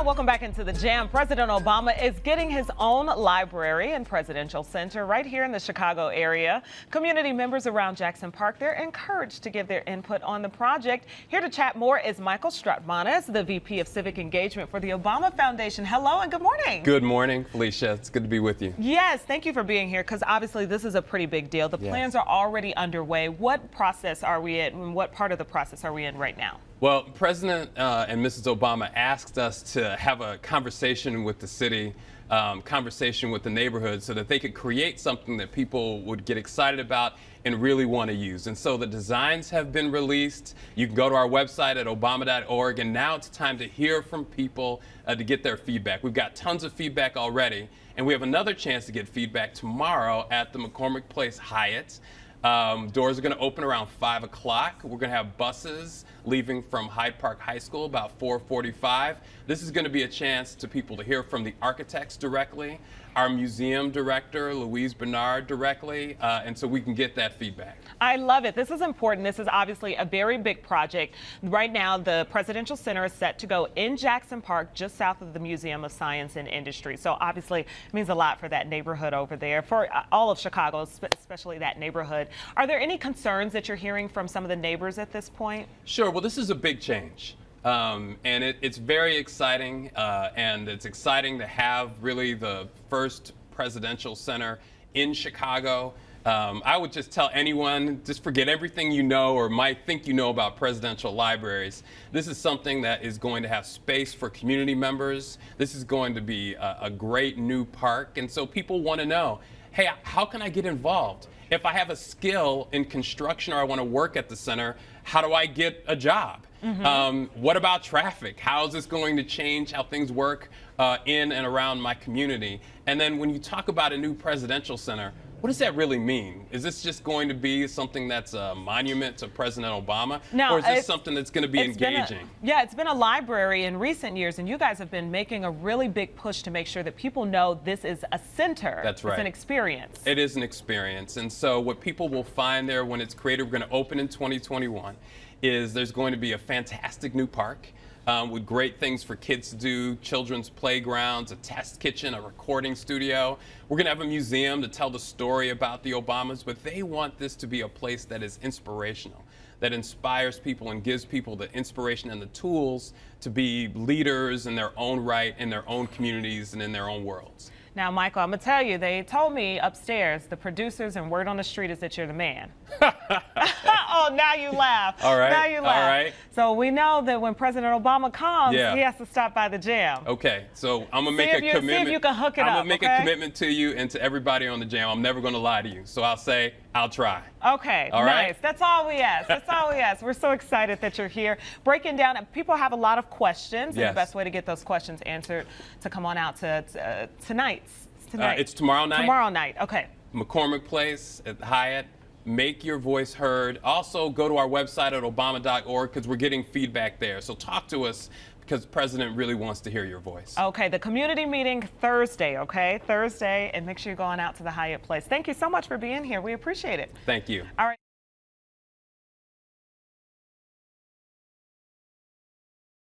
Welcome back into the Jam. President Obama is getting his own library and presidential center right here in the Chicago area. Community members around Jackson Park, they're encouraged to give their input on the project. Here to chat more is Michael Strautmanis, the VP of Civic Engagement for the Obama Foundation. Hello and good morning. Good morning, Felicia. It's good to be with you. Yes, thank you for being here because obviously this is a pretty big deal. The plans are already underway. What process are we in? What part of the process are we in right now? Well, President and Mrs. Obama asked us to have a conversation with the city, conversation with the neighborhood so that they could create something that people would get excited about and really want to use. And so the designs have been released. You can go to our website at obama.org, and now it's time to hear from people to get their feedback. We've got tons of feedback already, and we have another chance to get feedback tomorrow at the McCormick Place Hyatt. Doors are going to open around 5 o'clock. We're going to have buses leaving from Hyde Park High School about 4:45. This is going to be a chance to people to hear from the architects directly, our museum director, Louise Bernard, directly, and so we can get that feedback. I love it. This is important. This is obviously a very big project. Right now, the Presidential Center is set to go in Jackson Park, just south of the Museum of Science and Industry. So obviously, it means a lot for that neighborhood over there, for all of Chicago, especially that neighborhood. Are there any concerns that you're hearing from some of the neighbors at this point? Sure. Well, this is a big change. And it's very exciting, and it's exciting to have really the first presidential center in Chicago. I would just tell anyone, just forget everything you know or might think you know about presidential libraries. This is something that is going to have space for community members. This is going to be a great new park, and so people want to know, hey, how can I get involved? If I have a skill in construction or I want to work at the center, how do I get a job? What about traffic? How is this going to change how things work in and around my community? And then when you talk about a new presidential center, what does that really mean? Is this just going to be something that's a monument to President Obama? No, or is this something that's going to be engaging? It's been a library in recent years, and you guys have been making a really big push to make sure that people know this is a center. That's right. It's an experience. It is an experience. And so what people will find there when it's created, we're going to open in 2021, is there's going to be a fantastic new park. With great things for kids to do, children's playgrounds, a test kitchen, a recording studio. We're going to have a museum to tell the story about the Obamas, but they want this to be a place that is inspirational, that inspires people and gives people the inspiration and the tools to be leaders in their own right, in their own communities, and in their own worlds. Now, Michael, I'm going to tell you, they told me upstairs, the producers and word on the street is that you're the man. Oh, now you laugh. All right. Now you laugh. All right. So we know that when President Obama comes, Yeah. he has to stop by the Jam. Okay, so I'm going to make a commitment. See if you can hook it I'm up, going to make okay? a commitment to you and to everybody on the Jam. I'm never going to lie to you. So I'll say, I'll try. Okay, all nice. Right? That's all we ask. That's all we ask. We're so excited that you're here. Breaking down, people have a lot of questions, and the best way to get those questions answered to come on out to tonight's. It's tomorrow night. Tomorrow night, okay. McCormick Place at the Hyatt. Make your voice heard. Also, go to our website at obama.org because we're getting feedback there. So talk to us because the president really wants to hear your voice. Okay, the community meeting Thursday, okay? Thursday, and make sure you're going out to the Hyatt Place. Thank you so much for being here. We appreciate it. Thank you. All right.